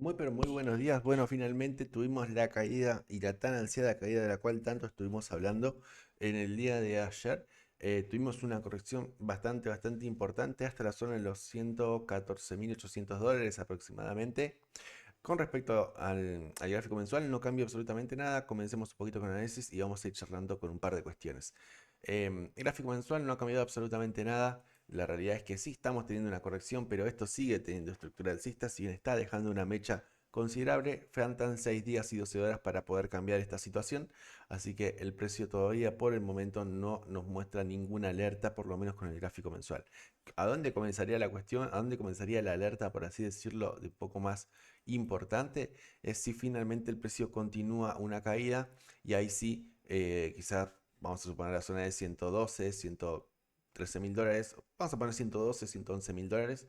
Muy pero muy buenos días. Bueno, finalmente tuvimos la caída y la tan ansiada caída de la cual tanto estuvimos hablando en el día de ayer. Tuvimos una corrección bastante importante hasta la zona de los 114.800 dólares aproximadamente. Con respecto al gráfico mensual, no cambia absolutamente nada. Comencemos un poquito con el análisis y vamos a ir charlando con un par de cuestiones. El gráfico mensual no ha cambiado absolutamente nada. La realidad es que sí estamos teniendo una corrección, pero esto sigue teniendo estructura alcista, si bien está dejando una mecha considerable. Faltan 6 días y 12 horas para poder cambiar esta situación, así que el precio todavía por el momento no nos muestra ninguna alerta, por lo menos con el gráfico mensual. ¿A dónde comenzaría la cuestión? ¿A dónde comenzaría la alerta, por así decirlo, de poco más importante? Es si finalmente el precio continúa una caída y ahí sí, quizás vamos a suponer la zona de 112, 113 mil dólares, vamos a poner 112, 111 mil dólares.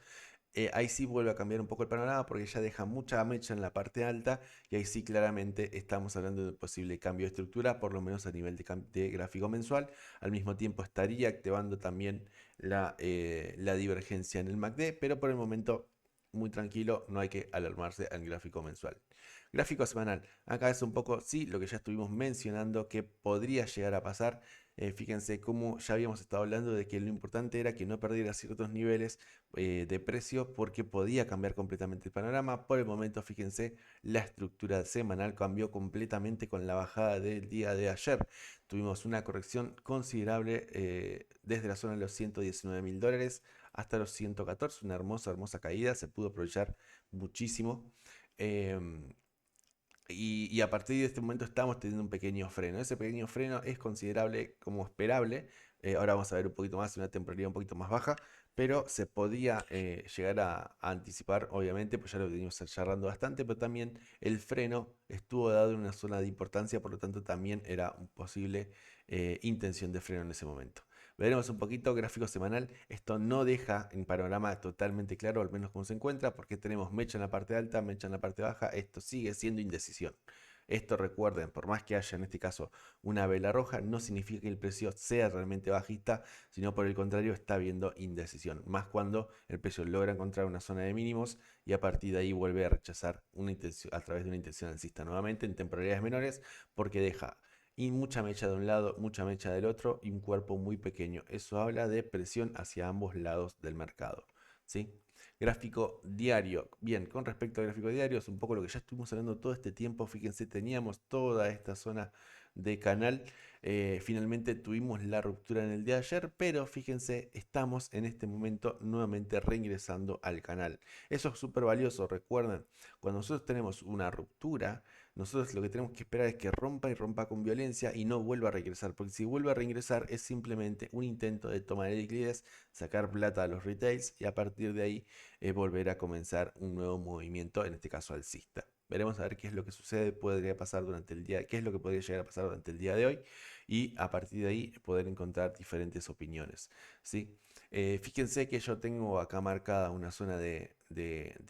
Ahí sí vuelve a cambiar un poco el panorama porque ya deja mucha mecha en la parte alta y ahí sí claramente estamos hablando de un posible cambio de estructura, por lo menos a nivel de gráfico mensual. Al mismo tiempo estaría activando también la divergencia en el MACD, pero por el momento muy tranquilo, no hay que alarmarse al gráfico mensual. Gráfico semanal, acá es un poco, sí, lo que ya estuvimos mencionando que podría llegar a pasar. Fíjense cómo ya habíamos estado hablando de que lo importante era que no perdiera ciertos niveles de precio porque podía cambiar completamente el panorama. Por el momento, fíjense, la estructura semanal cambió completamente con la bajada del día de ayer. Tuvimos una corrección considerable desde la zona de los 119 mil dólares hasta los 114, una hermosa caída, se pudo aprovechar muchísimo. Em, y a partir de este momento estamos teniendo un pequeño freno. Ese pequeño freno es considerable como esperable. Ahora vamos a ver un poquito más, una temporalidad un poquito más baja, pero se podía llegar a anticipar, obviamente, pues ya lo venimos charlando bastante, pero también el freno estuvo dado en una zona de importancia, por lo tanto también era un posible intención de freno en ese momento. Veremos un poquito gráfico semanal. Esto no deja en panorama totalmente claro, al menos cómo se encuentra, porque tenemos mecha en la parte alta, mecha en la parte baja. Esto sigue siendo indecisión. Esto recuerden, por más que haya en este caso una vela roja, no significa que el precio sea realmente bajista, sino por el contrario está habiendo indecisión. Más cuando el precio logra encontrar una zona de mínimos y a partir de ahí vuelve a rechazar una intención, a través de una intención alcista nuevamente en temporalidades menores, porque deja y mucha mecha de un lado, mucha mecha del otro y un cuerpo muy pequeño. Eso habla de presión hacia ambos lados del mercado. ¿Sí? Gráfico diario. Bien, con respecto al gráfico diario, es un poco lo que ya estuvimos hablando todo este tiempo. Fíjense, teníamos toda esta zona de canal. Finalmente tuvimos la ruptura en el día de ayer, pero fíjense, estamos en este momento nuevamente reingresando al canal. Eso es súper valioso. Recuerden, cuando nosotros tenemos una ruptura, nosotros lo que tenemos que esperar es que rompa y rompa con violencia y no vuelva a regresar, porque si vuelve a reingresar es simplemente un intento de toma de liquidez, sacar plata a los retails y a partir de ahí volver a comenzar un nuevo movimiento, en este caso alcista. Veremos a ver qué es lo que sucede, podría pasar durante el día, qué es lo que podría llegar a pasar durante el día de hoy y a partir de ahí poder encontrar diferentes opiniones. ¿Sí? Fíjense que yo tengo acá marcada una zona de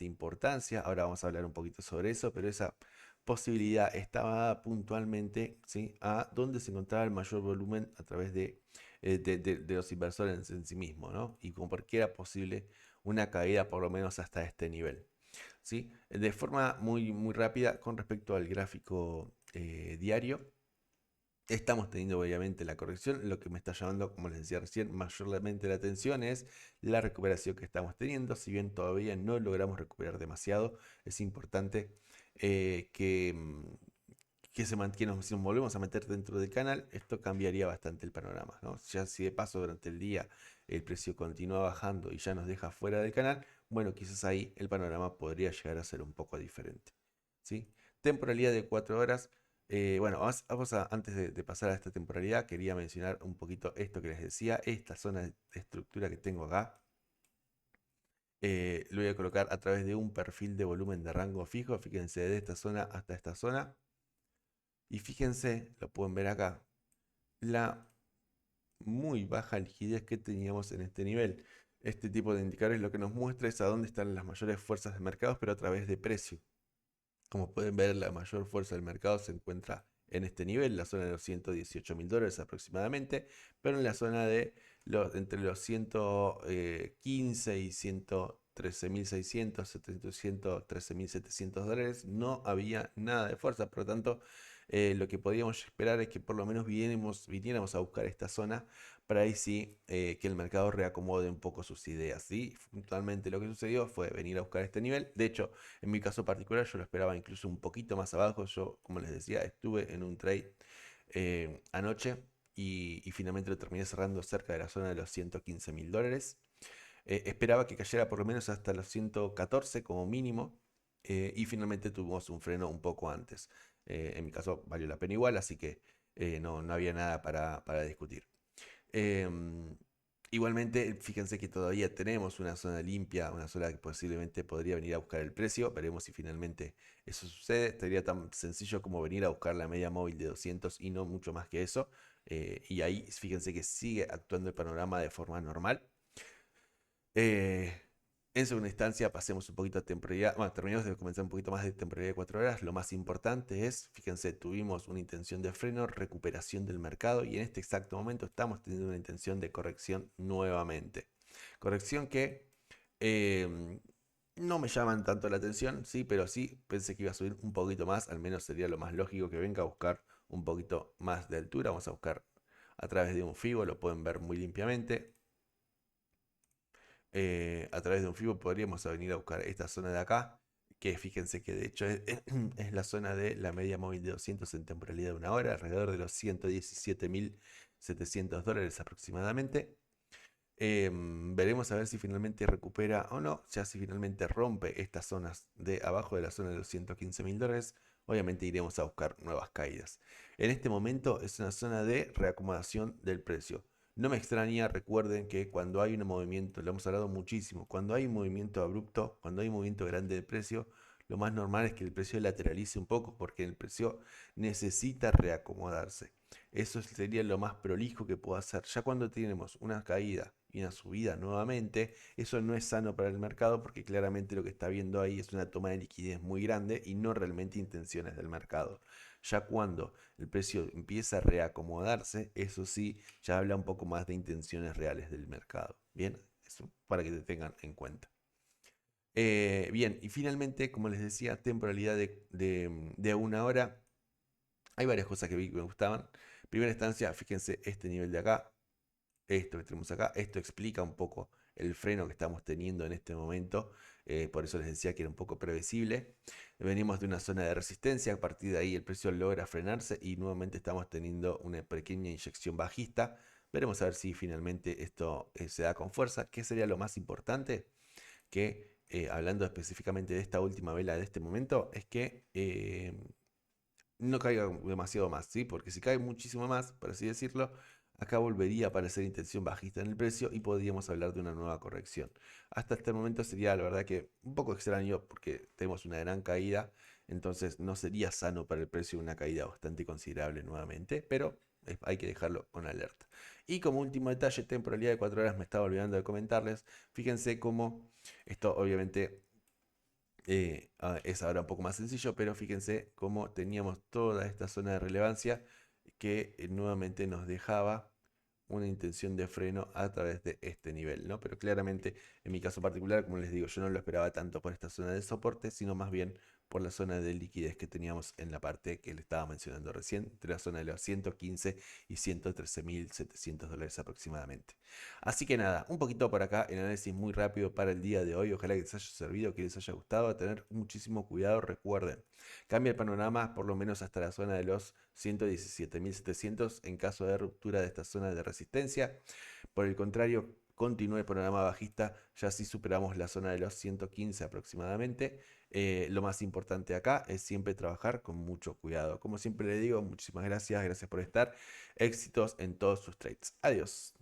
importancia, ahora vamos a hablar un poquito sobre eso, pero esa posibilidad estaba dada puntualmente, ¿sí? A dónde se encontraba el mayor volumen a través de los inversores en sí mismo, ¿no? Y como por qué era posible una caída por lo menos hasta este nivel. ¿Sí? De forma muy rápida con respecto al gráfico diario, estamos teniendo obviamente la corrección. Lo que me está llamando, como les decía recién, mayormente la atención es la recuperación que estamos teniendo. Si bien todavía no logramos recuperar demasiado, es importante que se mantiene, si nos volvemos a meter dentro del canal, esto cambiaría bastante el panorama, ¿no? Ya si de paso durante el día el precio continúa bajando y ya nos deja fuera del canal, bueno, quizás ahí el panorama podría llegar a ser un poco diferente, ¿sí? Temporalidad de 4 horas. Bueno, antes de pasar a esta temporalidad, quería mencionar un poquito esto que les decía, esta zona de estructura que tengo acá. Lo voy a colocar a través de un perfil de volumen de rango fijo, fíjense, de esta zona hasta esta zona. Y fíjense, lo pueden ver acá, la muy baja liquidez que teníamos en este nivel. Este tipo de indicadores lo que nos muestra es a dónde están las mayores fuerzas de mercados, pero a través de precio. Como pueden ver, la mayor fuerza del mercado se encuentra en este nivel, la zona de los 118 mil dólares aproximadamente, pero en la zona de entre los 115 y 13.600, 700, 13.700 dólares, no había nada de fuerza. Por lo tanto, lo que podíamos esperar es que por lo menos viniéramos a buscar esta zona para ahí sí que el mercado reacomode un poco sus ideas. ¿Sí? Puntualmente lo que sucedió fue venir a buscar este nivel. De hecho, en mi caso particular yo lo esperaba incluso un poquito más abajo. Yo, como les decía, estuve en un trade anoche y finalmente lo terminé cerrando cerca de la zona de los 115.000 dólares. Esperaba que cayera por lo menos hasta los 114 como mínimo y finalmente tuvimos un freno un poco antes. En mi caso valió la pena igual, así que no había nada para discutir. Em, Igualmente, fíjense que todavía tenemos una zona limpia, una zona que posiblemente podría venir a buscar el precio. Veremos si finalmente eso sucede. Sería tan sencillo como venir a buscar la media móvil de 200 y no mucho más que eso. Y ahí fíjense que sigue actuando el panorama de forma normal. Eh, en segunda instancia, pasemos un poquito a temporalidad. Bueno, terminamos de comenzar un poquito más de temporalidad de 4 horas. Lo más importante es, fíjense, tuvimos una intención de freno, recuperación del mercado y en este exacto momento estamos teniendo una intención de corrección nuevamente. Corrección que em, no me llaman tanto la atención, sí, pero sí pensé que iba a subir un poquito más. Al menos sería lo más lógico que venga a buscar un poquito más de altura. Vamos a buscar a través de un FIBO, lo pueden ver muy limpiamente. A través de un FIBO podríamos venir a buscar esta zona de acá, que fíjense que de hecho es la zona de la media móvil de 200 en temporalidad de una hora, alrededor de los 117.700 dólares aproximadamente. Veremos a ver si finalmente recupera o no, ya si finalmente rompe estas zonas de abajo de la zona de los 115.000 dólares, obviamente iremos a buscar nuevas caídas. En este momento es una zona de reacomodación del precio. No me extraña, recuerden que cuando hay un movimiento, lo hemos hablado muchísimo, cuando hay un movimiento abrupto, cuando hay un movimiento grande de precio, lo más normal es que el precio lateralice un poco porque el precio necesita reacomodarse. Eso sería lo más prolijo que puedo hacer. Ya cuando tenemos una caída y una subida nuevamente, eso no es sano para el mercado porque claramente lo que está viendo ahí es una toma de liquidez muy grande y no realmente intenciones del mercado. Ya cuando el precio empieza a reacomodarse, eso sí, ya habla un poco más de intenciones reales del mercado. Bien, eso para que te tengan en cuenta. Bien, y finalmente, como les decía, temporalidad de una hora. Hay varias cosas que vi que me gustaban. Primera instancia, fíjense este nivel de acá, esto que tenemos acá, esto explica un poco el freno que estamos teniendo en este momento, por eso les decía que era un poco previsible. Venimos de una zona de resistencia, a partir de ahí el precio logra frenarse y nuevamente estamos teniendo una pequeña inyección bajista. Veremos a ver si finalmente esto se da con fuerza. ¿Qué sería lo más importante? Que hablando específicamente de esta última vela de este momento, es que no caiga demasiado más, ¿sí? Porque si cae muchísimo más, por así decirlo, acá volvería a aparecer intención bajista en el precio y podríamos hablar de una nueva corrección. Hasta este momento sería, la verdad que un poco extraño porque tenemos una gran caída, entonces no sería sano para el precio una caída bastante considerable nuevamente, pero hay que dejarlo con alerta. Y como último detalle, temporalidad de 4 horas, me estaba olvidando de comentarles, fíjense cómo esto obviamente es ahora un poco más sencillo, pero fíjense cómo teníamos toda esta zona de relevancia que nuevamente nos dejaba una intención de freno a través de este nivel, ¿no? Pero claramente, en mi caso particular, como les digo, yo no lo esperaba tanto por esta zona de soporte, sino más bien por la zona de liquidez que teníamos en la parte que le estaba mencionando recién, entre la zona de los 115 y 113.700 dólares aproximadamente. Así que nada, un poquito por acá, el análisis muy rápido para el día de hoy. Ojalá que les haya servido, que les haya gustado. A tener muchísimo cuidado, recuerden, cambia el panorama por lo menos hasta la zona de los 117.700 en caso de ruptura de esta zona de resistencia. Por el contrario, continúa el panorama bajista, ya si superamos la zona de los 115 aproximadamente. Lo más importante acá es siempre trabajar con mucho cuidado. Como siempre le digo, muchísimas gracias, gracias por estar. Éxitos en todos sus trades. Adiós.